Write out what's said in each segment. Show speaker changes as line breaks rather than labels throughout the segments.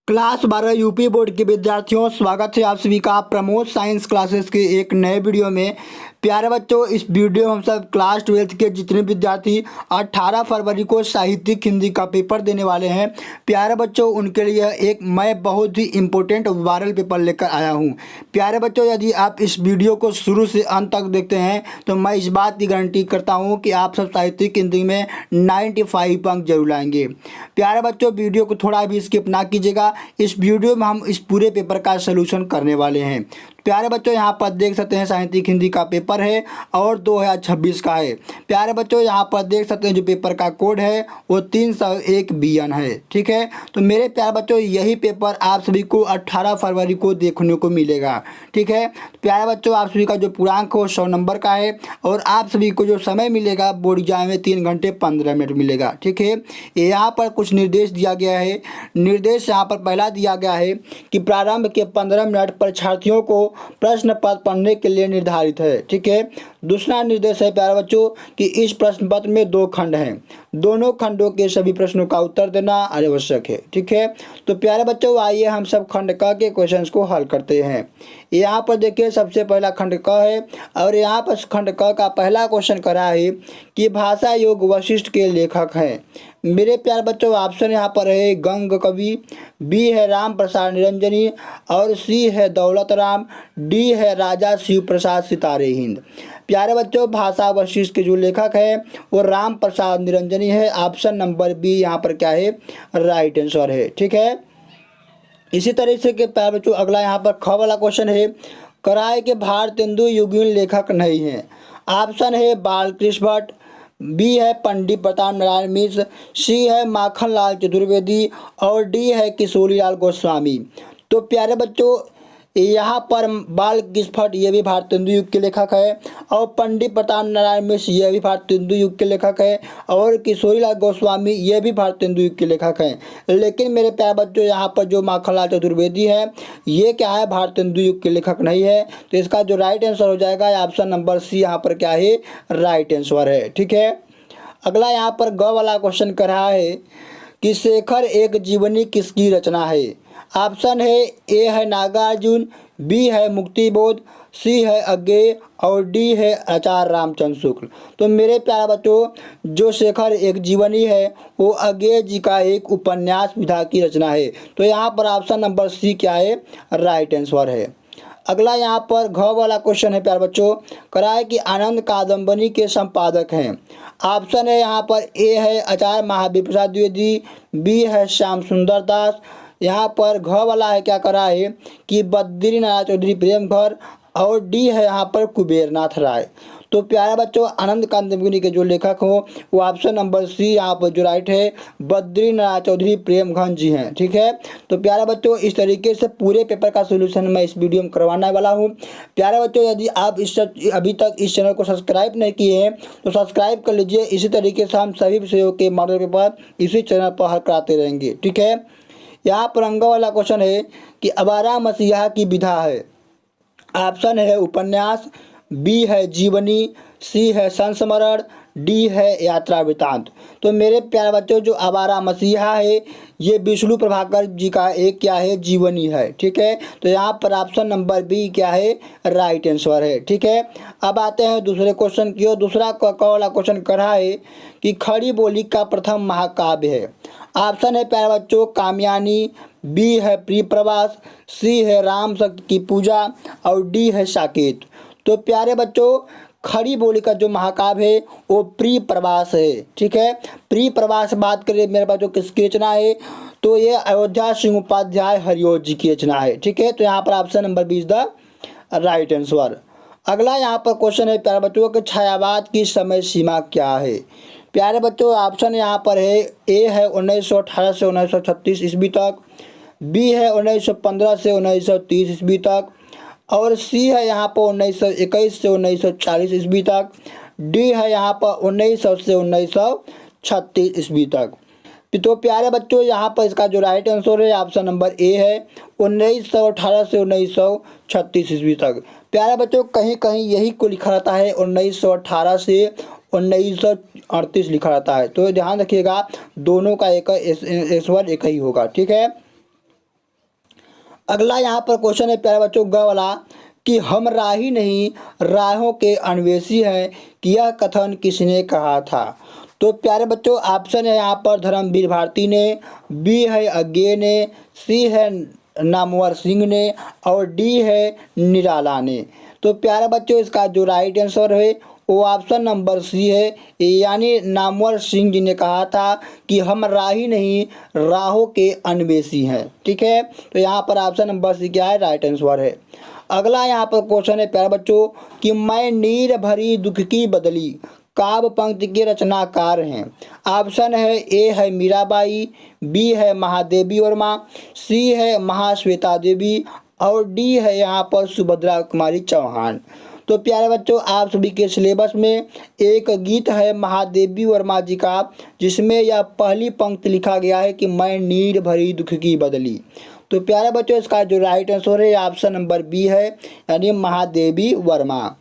Class 12 UP board के विद्यार्थियों, स्वागत है आप सभी का प्रमोद साइंस क्लासेस के एक नए वीडियो में। प्यारे बच्चों, इस वीडियो में हम सब क्लास 12 के जितने विद्यार्थी 18 फरवरी को साहित्यिक हिंदी का पेपर देने वाले हैं, प्यारे बच्चों उनके लिए एक मैं बहुत ही इम्पोर्टेंट वायरल पेपर लेकर आया हूं। प्यारे बच्चों, यदि आप इस वीडियो को शुरू से अंत तक देखते हैं तो मैं इस बात की गारंटी करता हूँ कि आप सब साहित्यिक हिंदी में 95 अंक जरूर लाएंगे। प्यारे बच्चों, वीडियो को थोड़ा भी स्किप ना कीजिएगा। इस वीडियो में हम इस पूरे पेपर का सलूशन करने वाले हैं। प्यारे बच्चों, यहाँ पर देख सकते हैं साहित्यिक हिंदी का पेपर है और 2026 का है। प्यारे बच्चों, यहाँ पर देख सकते हैं जो पेपर का कोड है वो 301 BN है। ठीक है, तो मेरे प्यारे बच्चों यही पेपर आप सभी को 18 फरवरी को देखने को मिलेगा। ठीक है, प्यारे बच्चों आप सभी का जो पूर्णांक हो 100 नंबर का है और आप सभी को जो समय मिलेगा बोर्ड एग्जाम में 3 घंटे 15 मिनट मिलेगा। ठीक है, यहाँ पर कुछ निर्देश दिया गया है। निर्देश यहाँ पर पहला दिया गया है कि प्रारंभ के 15 मिनट परीक्षार्थियों को प्रश्न पत्र पढ़ने के लिए निर्धारित है। ठीक है, दूसरा निर्देश है प्यारे बच्चों कि इस प्रश्न पत्र में 2 खंड हैं, दोनों खंडों के सभी प्रश्नों का उत्तर देना आवश्यक है। ठीक है, तो प्यारे बच्चों आइए हम सब खंड क के क्वेश्चंस को हल करते हैं। यहाँ पर देखिए सबसे पहला खंड क है और यहाँ पर खंड क का पहला क्वेश्चन करा है कि भाषा योग वशिष्ठ के लेखक हैं। मेरे प्यारे बच्चों ऑप्शन यहाँ पर है गंग कवि, बी है राम प्रसाद निरंजनी और सी है दौलत राम, डी है राजा शिव प्रसाद सितारे हिंद। प्यारे बच्चों भाषा वशिष्ठ के जो लेखक है वो राम प्रसाद निरंजनी है। ऑप्शन नंबर बी यहाँ पर क्या है, राइट आंसर है। ठीक है, इसी तरह से के प्यारे बच्चों अगला यहाँ पर ख वाला क्वेश्चन है, कराए के भारतेंदु युगीन लेखक नहीं है। ऑप्शन है बालकृष्ण भट्ट, बी है पंडित प्रताप नारायण मिश्र, सी है माखन लाल चतुर्वेदी और डी है किशोरी लाल गोस्वामी। तो प्यारे बच्चों यहाँ पर बालकृष्ण भट्ट ये भी भारतेंदु युग के लेखक है और पंडित प्रताप नारायण मिश्र ये भी भारतेंदु युग के लेखक है और किशोरी लाल गोस्वामी ये भी भारतेंदु युग के लेखक हैं। लेकिन मेरे प्यारे बच्चों यहाँ पर जो माखनलाल चतुर्वेदी है ये क्या है, भारतेंदु युग के लेखक नहीं है। तो इसका जो राइट आंसर हो जाएगा ऑप्शन नंबर सी यहाँ पर क्या है, राइट आंसर है। ठीक है, अगला यहाँ पर ग वाला क्वेश्चन कर रहा है कि शेखर एक जीवनी किसकी रचना है। ऑप्शन है ए है नागार्जुन, बी है मुक्तिबोध, सी है अज्ञेय और डी है आचार्य रामचंद्र शुक्ल। तो मेरे प्यारे बच्चों जो शेखर एक जीवनी है वो अज्ञेय जी का एक उपन्यास विधा की रचना है। तो यहाँ पर ऑप्शन नंबर सी क्या है, राइट आंसर है। अगला यहाँ पर घ वाला क्वेश्चन है प्यारे बच्चों, कराए कि आनंद कादम्बनी के संपादक हैं। ऑप्शन है यहाँ पर ए है आचार्य महावीर प्रसाद द्विवेदी, बी है श्याम सुंदर दास, यहाँ पर घ वाला है क्या करा है कि बद्री नारायण चौधरी प्रेमघर और डी है यहाँ पर कुबेरनाथ राय। तो प्यारे बच्चों आनंद कादम्बनी के जो लेखक हो वो ऑप्शन नंबर सी यहाँ पर जो राइट है बद्री नारायण चौधरी प्रेमघन जी हैं। ठीक है, तो प्यारे बच्चों इस तरीके से पूरे पेपर का सोल्यूशन मैं इस वीडियो में करवाने वाला हूँ। प्यारे बच्चों यदि आप अभी तक इस चैनल को सब्सक्राइब नहीं किए हैं तो सब्सक्राइब कर लीजिए। इसी तरीके से हम सभी विषयों के मॉडल पेपर इसी चैनल पर हल कराते रहेंगे। ठीक है, यहाँ पर अंग वाला क्वेश्चन है कि आवारा मसीहा की विधा है। ऑप्शन है उपन्यास, बी है जीवनी, सी है संस्मरण, डी है यात्रा वृतांत। तो मेरे प्यारे बच्चों जो आवारा मसीहा है ये विष्णु प्रभाकर जी का एक क्या है, जीवनी है। ठीक है, तो यहाँ पर ऑप्शन नंबर बी क्या है, राइट आंसर है। ठीक है, अब आते हैं दूसरे क्वेश्चन की ओर। दूसरा क वाला क्वेश्चन कर रहा है कि खड़ी बोली का प्रथम महाकाव्य है। ऑप्शन है प्यारे बच्चों कामयानी, बी है प्रिय प्रवास, सी है राम शक्ति की पूजा और डी है साकेत। तो प्यारे बच्चों खड़ी बोली का जो महाकाव्य है वो प्रिय प्रवास है। ठीक है, प्रिय प्रवास बात करें मेरे पास जो किसकी रचना है तो ये अयोध्या सिंह उपाध्याय हरिओं जी की रचना है। ठीक है, तो यहाँ पर option number B is the right answer. अगला यहाँ पर क्वेश्चन है प्यारे बच्चों कि छायावाद की समय सीमा क्या है। प्यारे बच्चों ऑप्शन यहाँ पर है ए है 1918 से 1936 ईस्वी तक, बी है 1915 से 1930 ईस्वी तक और सी है यहाँ पर 1921 से 1940 ईस्वी तक, डी है यहाँ पर 1900 से 1936 ईस्वी तक। तो प्यारे बच्चों यहाँ पर इसका जो राइट आंसर है ऑप्शन नंबर ए है 1918 से 1936 ईस्वी तक। प्यारे बच्चों कहीं कहीं यही को लिखा रहता है 1918 से 1938 लिखा रहता है, तो ध्यान रखिएगा दोनों का एक आंसर एक ही होगा। ठीक है, अगला यहाँ पर क्वेश्चन है प्यारे बच्चों ग वाला कि हम राही नहीं राहों के अन्वेषी हैं कि यह कथन किसने कहा था। तो प्यारे बच्चों ऑप्शन है यहाँ पर धर्मवीर भारती ने, बी है अज्ञे ने, सी है नामवर सिंह ने और डी है निराला ने। तो प्यारे बच्चों इसका जो राइट आंसर है वो ऑप्शन नंबर सी है, यानी नामवर सिंह जी ने कहा था कि हम राही नहीं राहों के अन्वेषी हैं। ठीक है, तो यहाँ पर ऑप्शन नंबर सी क्या है, राइट आंसर है। अगला यहाँ पर क्वेश्चन है प्यारे बच्चों कि मैं नीर भरी दुख की बदली काव्य पंक्ति के रचनाकार हैं। ऑप्शन है ए है मीराबाई, बी है महादेवी वर्मा, सी है महाश्वेता देवी और डी है यहाँ पर सुभद्रा कुमारी चौहान। तो प्यारे बच्चों आप सभी के सिलेबस में एक गीत है महादेवी वर्मा जी का जिसमें यह पहली पंक्ति लिखा गया है कि मैं नीर भरी दुख की बदली। तो प्यारे बच्चों इसका जो राइट आंसर है ऑप्शन नंबर बी है, यानी महादेवी वर्मा।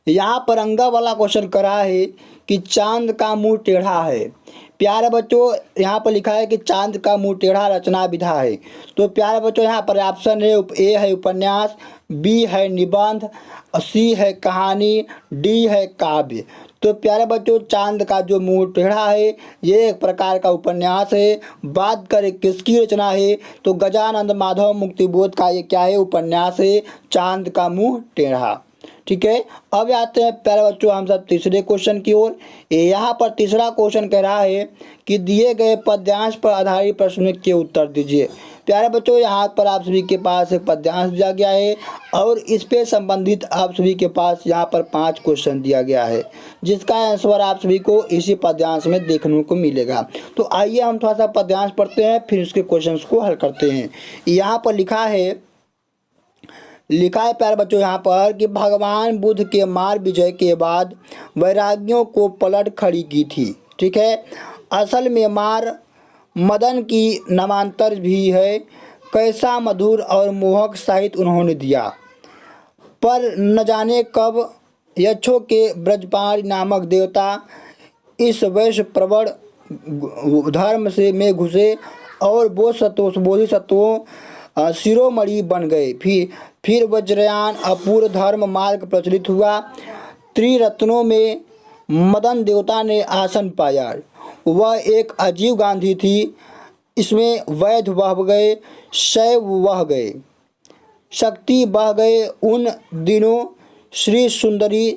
यहाँ पर अंगा वाला क्वेश्चन करा है कि चांद का मुंह टेढ़ा है। प्यारे बच्चों यहाँ पर लिखा है कि चांद का मुंह टेढ़ा रचना विधा है। तो प्यारे बच्चों यहाँ पर ऑप्शन है ए है उपन्यास, बी है निबंध, सी है कहानी, डी है काव्य। तो प्यारे बच्चों चांद का जो मुंह टेढ़ा है ये एक प्रकार का उपन्यास है। बात करें किसकी रचना है तो गजानंद माधव मुक्तिबोध का ये क्या है, उपन्यास है चांद का मुंह टेढ़ा। ठीक है, अब आते हैं प्यारे बच्चों हम सब तीसरे क्वेश्चन की ओर। यहाँ पर तीसरा क्वेश्चन कह रहा है कि दिए गए पद्यांश पर आधारित प्रश्न के उत्तर दीजिए। प्यारे बच्चों यहाँ पर आप सभी के पास एक पद्यांश दिया गया है और इस पे संबंधित आप सभी के पास यहाँ पर 5 क्वेश्चन दिया गया है जिसका आंसर आप सभी को इसी पद्यांश में देखने को मिलेगा। तो आइए हम थोड़ा सा पद्यांश पढ़ते हैं फिर उसके क्वेश्चन को हल करते हैं। यहाँ पर लिखा है प्यारे बच्चों यहाँ पर कि भगवान बुद्ध के मार विजय के बाद वैरागियों को पलट खड़ी की थी। ठीक है, असल में मार मदन की नामांतर भी है, कैसा मधुर और मोहक साहित्य उन्होंने दिया, पर न जाने कब यक्षों के ब्रजपाल नामक देवता इस वैश्य प्रवण धर्म से में घुसे और बोधिसत्वों शिरोमणि बन गए। फिर वज्रयान अपूर्व धर्म मार्ग प्रचलित हुआ। त्रिरत्नों में मदन देवता ने आसन पाया, वह एक अजीब गांधी थी, इसमें वैध बह गए, शैव बह गए, शक्ति बह गए। उन दिनों श्री सुंदरी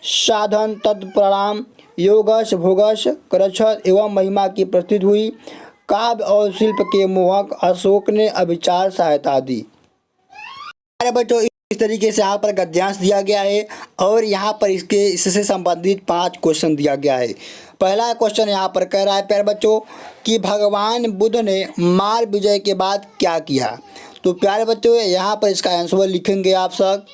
साधन तत्प्रणाम योगश भोगश करछत एवं महिमा की प्रस्तुति हुई। काव्य और शिल्प के मोहक अशोक ने अविचार सहायता दी। अरे बच्चों इस तरीके से यहाँ पर गद्यांश दिया गया है और यहाँ पर इससे संबंधित 5 क्वेश्चन दिया गया है। पहला क्वेश्चन यहाँ पर कह रहा है प्यारे बच्चों कि भगवान बुद्ध ने मार विजय के बाद क्या किया। तो प्यारे बच्चों यहाँ पर इसका आंसर लिखेंगे आप सब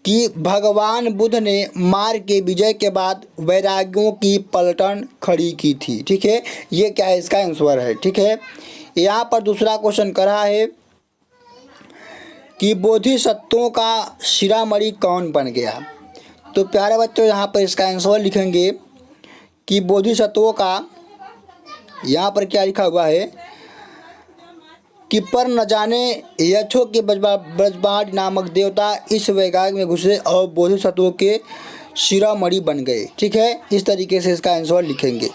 कि भगवान बुद्ध ने मार के विजय के बाद वैरागियों की पलटन खड़ी की थी। ठीक है, ये क्या है, इसका आंसर है। ठीक है, यहाँ पर दूसरा क्वेश्चन कर रहा है कि बोधिसत्वों का शिरोमणि कौन बन गया। तो प्यारे बच्चों यहाँ पर इसका आंसर लिखेंगे कि बोधिसत्वों का यहाँ पर क्या लिखा हुआ है कि पर न जाने यक्षों के ब्रजपाल नामक देवता इस वैराग में घुसे और बोधिसत्वों के शिरोमणि बन गए। ठीक है, इस तरीके से इसका आंसर लिखेंगे।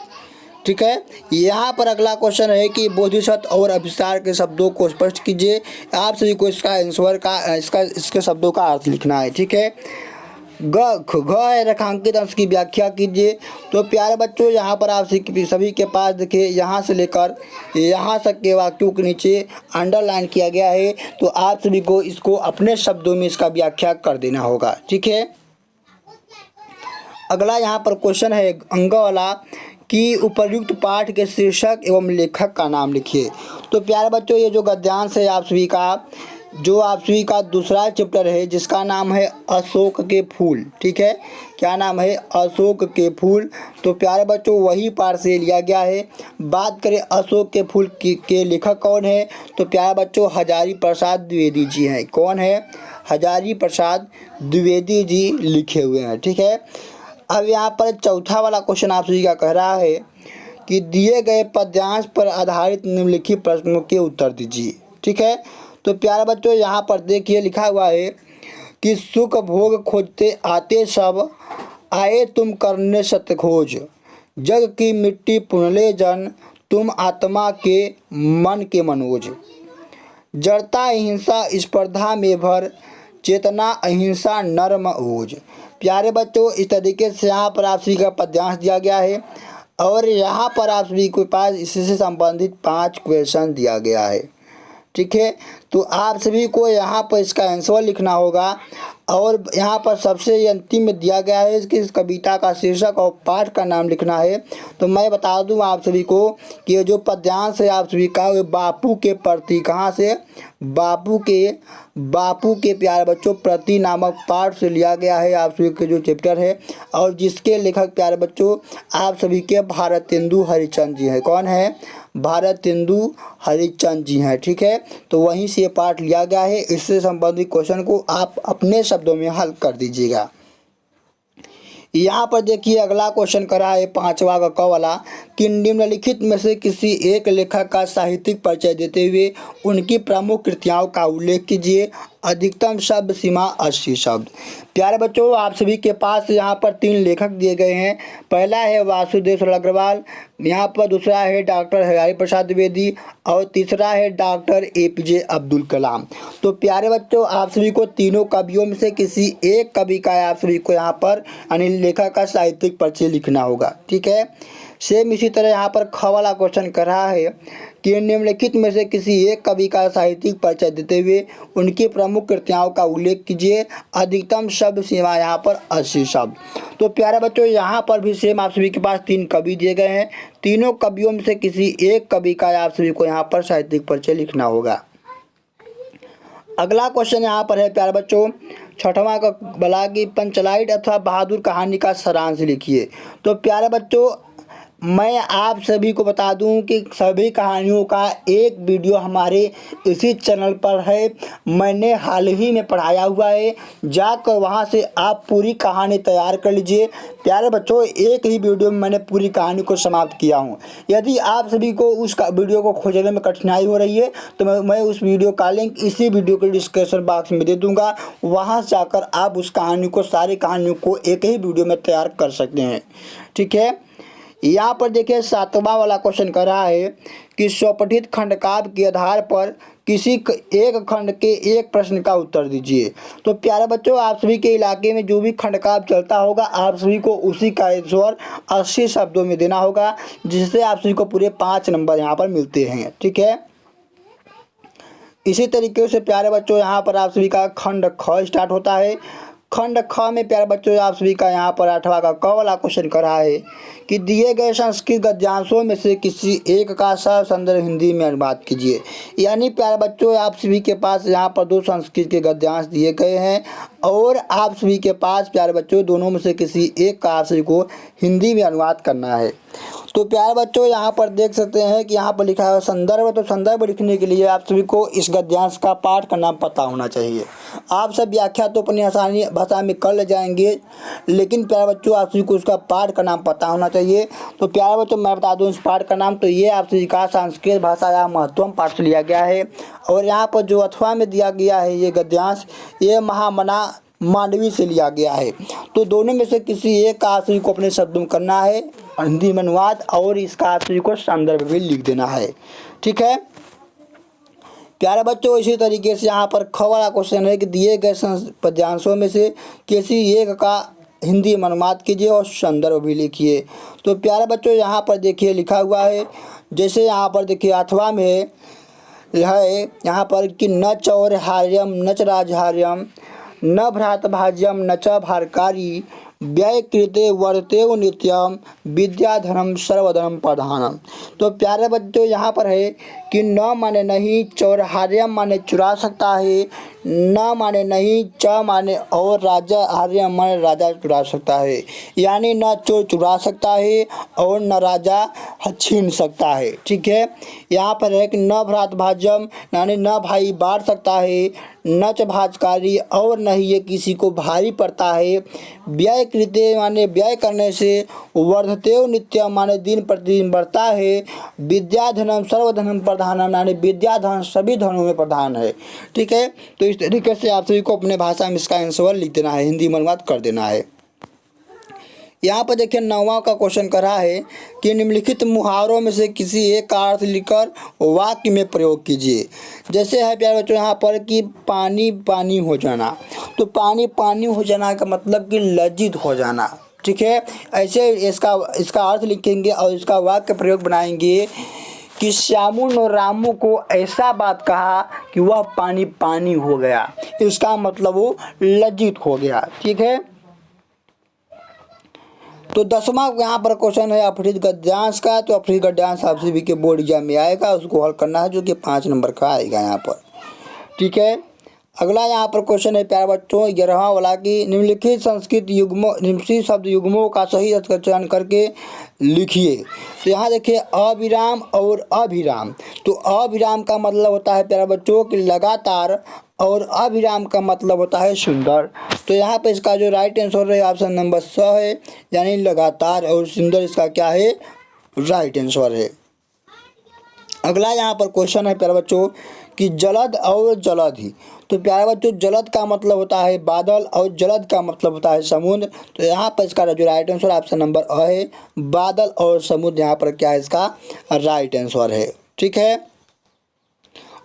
ठीक है, यहाँ पर अगला क्वेश्चन है कि बोधिसत्व और अभिसार के शब्दों को स्पष्ट कीजिए। आप सभी को इसका आंसर का इसके शब्दों का अर्थ लिखना है। ठीक है, घ रेखांकित अंश की व्याख्या कीजिए। तो प्यारे बच्चों यहाँ पर आप सभी के पास देखिए यहाँ से लेकर यहाँ तक के वाक्यों के नीचे अंडरलाइन किया गया है। तो आप सभी को इसको अपने शब्दों में इसका व्याख्या कर देना होगा। ठीक है, अगला यहाँ पर क्वेश्चन है अंग वाला कि उपर्युक्त पाठ के शीर्षक एवं लेखक का नाम लिखिए। तो प्यारे बच्चों ये जो गद्यांश है आप सभी का दूसरा चैप्टर है जिसका नाम है अशोक के फूल। ठीक है, क्या नाम है, अशोक के फूल। तो प्यारे बच्चों वही पाठ से लिया गया है। बात करें अशोक के फूल के लेखक कौन है तो प्यारे बच्चों हजारी प्रसाद द्विवेदी जी हैं। कौन है, हजारी प्रसाद द्विवेदी जी लिखे हुए हैं। ठीक है, अब यहाँ पर चौथा वाला क्वेश्चन आप सभी का कह रहा है कि दिए गए पद्यांश पर आधारित निम्नलिखित प्रश्नों के उत्तर दीजिए। ठीक है। तो प्यारे बच्चों यहाँ पर देखिए लिखा हुआ है कि सुख भोग खोजते आते सब, आए तुम करने सत्य खोज। जग की मिट्टी पुनले जन, तुम आत्मा के मन के मनोज। जड़ता अहिंसा स्पर्धा में भर, चेतना अहिंसा नर्म ओज। प्यारे बच्चों इस तरीके से यहाँ पर आप सभी का पद्यांश दिया गया है और यहाँ पर आप सभी के पास इससे संबंधित 5 क्वेश्चन दिया गया है, ठीक है। तो आप सभी को यहाँ पर इसका आंसर लिखना होगा और यहाँ पर सबसे अंतिम में दिया गया है कि इस कविता का शीर्षक और पाठ का नाम लिखना है। तो मैं बता दूँ आप सभी को कि ये जो पद्यांश है आप सभी का वो बापू के प्रति, कहाँ से, बापू के प्यारे बच्चों प्रति नामक पाठ से लिया गया है आप सभी के जो चैप्टर है, और जिसके लेखक प्यारे बच्चों आप सभी के भारतेंदु हरिश्चंद्र जी हैं। कौन है? भारतेंदु हरिश्चंद्र जी हैं, ठीक है। तो वहीं से पाठ लिया गया है। इससे संबंधित क्वेश्चन को आप अपने शब्दों में हल कर दीजिएगा। यहाँ पर देखिए अगला क्वेश्चन करा है 5वां का क वाला कि निम्नलिखित में से किसी एक लेखक का साहित्यिक परिचय देते हुए उनकी प्रमुख कृतियों का उल्लेख कीजिए। अधिकतम शब्द सीमा 80 शब्द। प्यारे बच्चों आप सभी के पास यहाँ पर 3 लेखक दिए गए हैं। पहला है वासुदेव सरल अग्रवाल, यहाँ पर दूसरा है डॉक्टर हरिहर प्रसाद द्विवेदी और तीसरा है डॉक्टर APJ अब्दुल कलाम। तो प्यारे बच्चों आप सभी को तीनों कवियों में से किसी एक कवि का आप सभी को यहाँ पर यानी लेखक का साहित्यिक परिचय लिखना होगा, ठीक है। सेम इसी तरह यहाँ पर ख वाला क्वेश्चन कर रहा है कि निम्नलिखित में से किसी एक कवि का साहित्यिक परिचय देते हुए उनकी प्रमुख कृतियों का उल्लेख कीजिए। अधिकतम शब्द सीमा यहाँ पर 80 शब्द। तो प्यारे बच्चों यहाँ पर भी सेम आप सभी के पास 3 कवि दिए गए हैं। तीनों कवियों में से किसी एक कवि का आप सभी को यहाँ पर साहित्यिक परिचय लिखना होगा। अगला क्वेश्चन यहाँ पर है प्यारे बच्चों 6वां का बला की पंचलाइट अथवा बहादुर कहानी का सारांश लिखिए। तो प्यारे बच्चों मैं आप सभी को बता दूं कि सभी कहानियों का एक वीडियो हमारे इसी चैनल पर है। मैंने हाल ही में पढ़ाया हुआ है, जाकर वहां से आप पूरी कहानी तैयार कर लीजिए। प्यारे बच्चों एक ही वीडियो में मैंने पूरी कहानी को समाप्त किया हूं। यदि आप सभी को उस वीडियो को खोजने में कठिनाई हो रही है तो मैं उस वीडियो का लिंक इसी वीडियो के डिस्क्रिप्शन बॉक्स में दे दूँगा। वहाँ से जाकर आप उस कहानी को, सारी कहानियों को एक ही वीडियो में तैयार कर सकते हैं, ठीक है। यहाँ पर देखिए 7वां वाला क्वेश्चन कर रहा है कि स्वपठित खंडकाव्य के आधार पर किसी एक खंड के एक प्रश्न का उत्तर दीजिए। तो प्यारे बच्चों आप सभी के इलाके में जो भी खंडकाव्य चलता होगा आप सभी को उसी का आंसर 80 शब्दों में देना होगा, जिससे आप सभी को पूरे 5 नंबर यहाँ पर मिलते हैं, ठीक है। इसी तरीके से प्यारे बच्चों यहाँ पर आप सभी का खंड ख स्टार्ट होता है। खंड ख में प्यारे बच्चों आप सभी का यहाँ पर 8वां का क वाला क्वेश्चन कर रहा है कि दिए गए संस्कृत गद्यांशों में से किसी एक का संदर्भ हिंदी में अनुवाद कीजिए। यानी प्यारे बच्चों आप सभी के पास यहाँ पर 2 संस्कृत के गद्यांश दिए गए हैं और आप सभी के पास प्यारे बच्चों दोनों में से किसी एक का आप सभी को हिंदी में अनुवाद करना है। तो प्यारे बच्चों यहाँ पर देख सकते हैं कि यहाँ पर लिखा है संदर्भ। तो संदर्भ लिखने के लिए आप सभी को इस गद्यांश का पाठ का नाम पता होना चाहिए। आप सब व्याख्या तो अपनी आसानी भाषा में कर ले जाएंगे, लेकिन प्यारे बच्चों आप सभी को उसका पाठ का नाम पता होना चाहिए। तो प्यारे बच्चों मैं बता दूँ इस पाठ का नाम, तो ये आप सभी का संस्कृत भाषा या महत्वम पाठ से लिया गया है। और यहाँ पर जो अथवा में दिया गया है ये गद्यांश, ये महामना मांडवी से लिया गया है। तो दोनों में से किसी एक का आप सभी को अपने शब्दों में करना है हिंदी में अनुवाद, और इसका आप सभी को संदर्भ भी लिख देना है, ठीक है। प्यारे बच्चों इसी तरीके से यहाँ पर ख वाला क्वेश्चन है कि दिए गए पद्यांशों में से किसी एक का हिंदी में अनुवाद कीजिए और संदर्भ भी लिखिए। तो प्यारे बच्चों यहाँ पर देखिए लिखा हुआ है, जैसे यहाँ पर देखिए 8वां में है यहाँ पर कि न चौरहार्यम न च राजहार्यम न भ्रातभाज्यम न च भारकारी व्यय कृते वर्तेव नित्यम विद्याधनम सर्वधनम प्रधानम। तो प्यारे बच्चों यहाँ पर है कि न माने नहीं, चौरहार्यम माने चुरा सकता है, न माने नहीं, च माने और राजा हार्यम माने राजा चुरा सकता है। यानी न चोर चुरा सकता है और न राजा छीन सकता है, ठीक है। यहाँ पर है कि न भ्रात भाज्यम यानी न भाई बांट सकता है, न च भाजकारी और न ही ये किसी को भारी पड़ता है। व्यय कृत्य माने व्यय करने से, वर्धतेव नित्य माने दिन प्रतिदिन बढ़ता है, विद्याधनम सर्वधनम प्रधान प्रधानम, यानी विद्या धन सभी धनों में प्रधान है। ठीक है, तो इस तरीके से आप सभी को अपने भाषा में इसका आंसर लिख देना है, हिंदी में अनुवाद कर देना है। यहाँ पर देखिए 9वां का क्वेश्चन कर रहा है कि निम्नलिखित मुहावरों में से किसी एक का अर्थ लिखकर वाक्य में प्रयोग कीजिए। जैसे है प्यारे बच्चों यहाँ पर कि पानी पानी हो जाना, तो पानी पानी हो जाना का मतलब कि लज्जित हो जाना। ठीक है, ऐसे इसका अर्थ लिखेंगे और इसका वाक्य प्रयोग बनाएंगे कि श्यामू ने रामू को ऐसा बात कहा कि वह पानी पानी हो गया। इसका मतलब वो लज्जित हो गया। ठीक है, तो 10वां यहाँ पर क्वेश्चन है अपहृत गद्यांश का। तो अपहृत गद्यांश आप सभी के बोर्ड एग्जाम में आएगा, उसको हल करना है, जो कि 5 नंबर का आएगा यहाँ पर। ठीक है, अगला यहाँ पर क्वेश्चन है प्यारे बच्चों 11वां वाला कि निम्नलिखित शब्द युग्मों का सही अर्थ का चयन करके लिखिए। तो यहाँ देखिए अविराम और अभिराम। तो अविराम का मतलब होता है प्यारे बच्चों कि लगातार, और अभिराम का मतलब होता है सुंदर। तो यहाँ पे इसका जो राइट आंसर है ऑप्शन नंबर 6 है, यानी लगातार, और सुंदर इसका क्या है, राइट आंसर है। अगला यहाँ पर क्वेश्चन है प्यारे बच्चों कि जलद और जलधि। तो प्यारे बच्चों जलद का मतलब होता है बादल और जलद का मतलब होता है समुद्र। तो यहाँ पर इसका जो राइट आंसर ऑप्शन नंबर अ है, बादल और समुद्र यहाँ पर क्या है, इसका राइट आंसर है। ठीक है,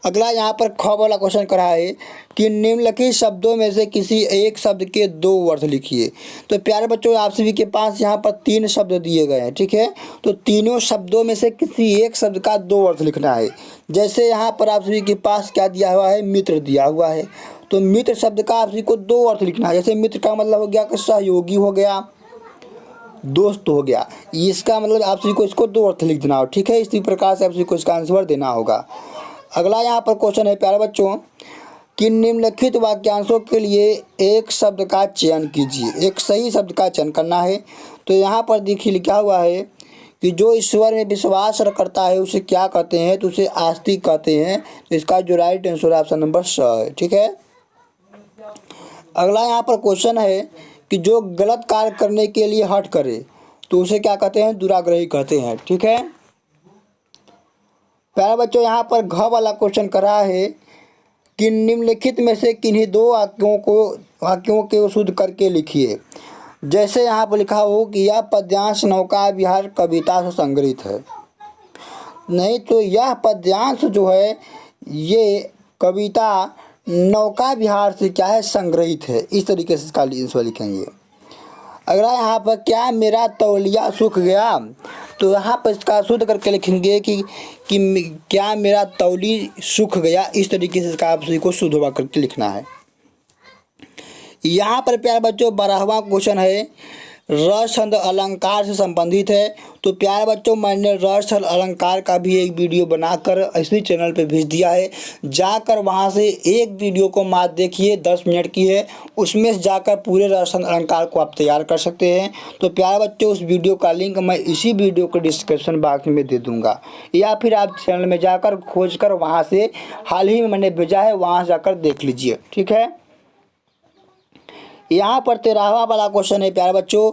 अगला यहाँ पर ख वाला क्वेश्चन करा है कि निम्नलिखित शब्दों में से किसी एक शब्द के 2 अर्थ लिखिए। तो प्यारे बच्चों आप सभी के पास यहाँ पर 3 शब्द दिए गए हैं। ठीक है, तो तीनों शब्दों में से किसी एक शब्द का 2 अर्थ लिखना है। जैसे यहाँ पर आप सभी के पास क्या दिया हुआ है, मित्र दिया हुआ है। तो मित्र शब्द का आप सभी को 2 अर्थ लिखना है। जैसे मित्र का मतलब हो गया कि सहयोगी हो गया, दोस्त हो गया, इसका मतलब आप सभी को इसको 2 अर्थ लिख देना हो। ठीक है, इसी प्रकार से आप सभी को इसका आंसर देना होगा। अगला यहाँ पर क्वेश्चन है प्यारे बच्चों कि निम्नलिखित वाक्यांशों के लिए एक शब्द का चयन कीजिए। एक सही शब्द का चयन करना है। तो यहाँ पर देखिए लिखा हुआ है कि जो ईश्वर में विश्वास करता है उसे क्या कहते हैं, तो उसे आस्तिक कहते हैं। तो इसका जो राइट आंसर ऑप्शन नंबर 6 है। ठीक है, अगला यहाँ पर क्वेश्चन है कि जो गलत कार्य करने के लिए हठ करे तो उसे क्या कहते हैं, दुराग्रही कहते हैं। ठीक है, प्यारे बच्चों यहाँ पर घ वाला क्वेश्चन कर रहा है कि निम्नलिखित में से किन्हीं 2 वाक्यों को शुद्ध करके लिखिए। जैसे यहाँ पर लिखा हो कि यह पद्यांश नौका विहार कविता से संग्रहित है। नहीं, तो यह पद्यांश जो है ये कविता नौका विहार से क्या है, संग्रहित है। इस तरीके से इसका आंसर लिखेंगे। अगला यहाँ पर क्या मेरा तौलिया सूख गया। तो यहाँ पर इसका शुद्ध करके लिखेंगे कि क्या मेरा तौली सूख गया। इस तरीके से इसका आप सभी को शुद्ध होगा करके लिखना है। यहाँ पर प्यारे बच्चों 12वां क्वेश्चन है रस छंद अलंकार से संबंधित है। तो प्यारे बच्चों मैंने रस छंद अलंकार का भी एक वीडियो बनाकर इसी चैनल पे भेज दिया है। जाकर वहाँ से एक वीडियो को मात्र देखिए, 10 मिनट की है। उसमें से जाकर पूरे रस छंद अलंकार को आप तैयार कर सकते हैं। तो प्यारे बच्चों उस वीडियो का लिंक मैं इसी वीडियो के डिस्क्रिप्शन बॉक्स में दे दूँगा, या फिर आप चैनल में जाकर खोज कर वहाँ से हाल ही में मैंने भेजा है, वहाँ जाकर देख लीजिए। ठीक है, यहाँ पर 13वां वाला क्वेश्चन है प्यारे बच्चों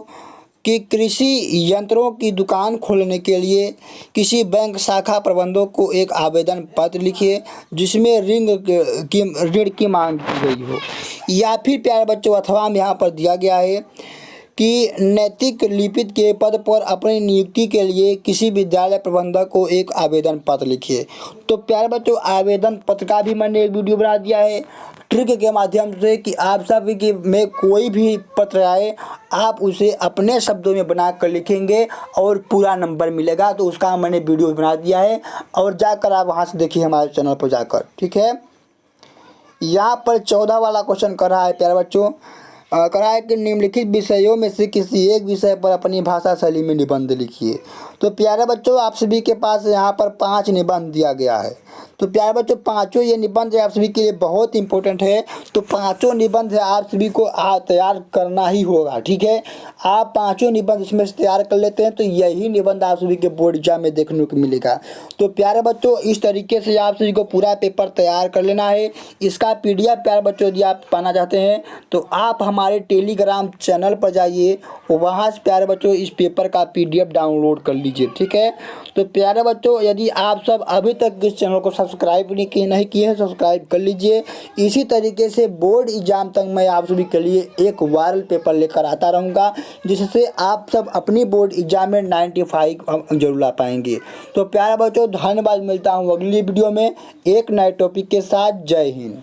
कि कृषि यंत्रों की दुकान खोलने के लिए किसी बैंक शाखा प्रबंधक को एक आवेदन पत्र लिखिए जिसमें ऋण की मांग की गई हो। या फिर प्यारे बच्चों अथवा में यहाँ पर दिया गया है कि नैतिक लिपिक के पद पर अपनी नियुक्ति के लिए किसी विद्यालय प्रबंधक को एक आवेदन पत्र लिखिए। तो प्यारे बच्चों आवेदन पत्र का भी मैंने एक वीडियो बना दिया है ट्रिक के माध्यम से कि आप सब की में कोई भी पत्र आए आप उसे अपने शब्दों में बना कर लिखेंगे और पूरा नंबर मिलेगा। तो उसका मैंने वीडियो बना दिया है, और जाकर आप वहाँ से देखिए हमारे चैनल पर जाकर। ठीक है, यहाँ पर 14 वाला क्वेश्चन कर रहा है प्यारे बच्चों, कर रहा है कि निम्नलिखित विषयों में से किसी एक विषय पर अपनी भाषा शैली में निबंध लिखिए। तो प्यारे बच्चों आप सभी के पास यहाँ पर 5 निबंध दिया गया है। तो प्यारे बच्चों पांचों ये निबंध आप सभी के लिए बहुत इंपॉर्टेंट है। तो पांचों निबंध आप सभी को तैयार करना ही होगा, ठीक है। आप पांचों निबंध इसमें से तैयार कर लेते हैं तो यही निबंध आप सभी के बोर्ड एग्जाम में देखने को मिलेगा। तो प्यारे बच्चों इस तरीके से आप सभी को पूरा पेपर तैयार कर लेना है। इसका PDF प्यारे बच्चों यदि आप पाना चाहते हैं तो आप हमारे टेलीग्राम चैनल पर जाइए, वहाँ से प्यारे बच्चों इस पेपर का PDF डाउनलोड कर लीजिए, ठीक है। तो प्यारे बच्चों यदि आप सब अभी तक इस चैनल को सब्सक्राइब नहीं किए हैं सब्सक्राइब कर लीजिए। इसी तरीके से बोर्ड एग्जाम तक मैं आप सभी के लिए एक वायरल पेपर लेकर आता रहूँगा, जिससे आप सब अपनी बोर्ड एग्जाम में 95 जरूर ला पाएंगे। तो प्यारे बच्चों धन्यवाद, मिलता हूँ अगली वीडियो में एक नए टॉपिक के साथ। जय हिंद।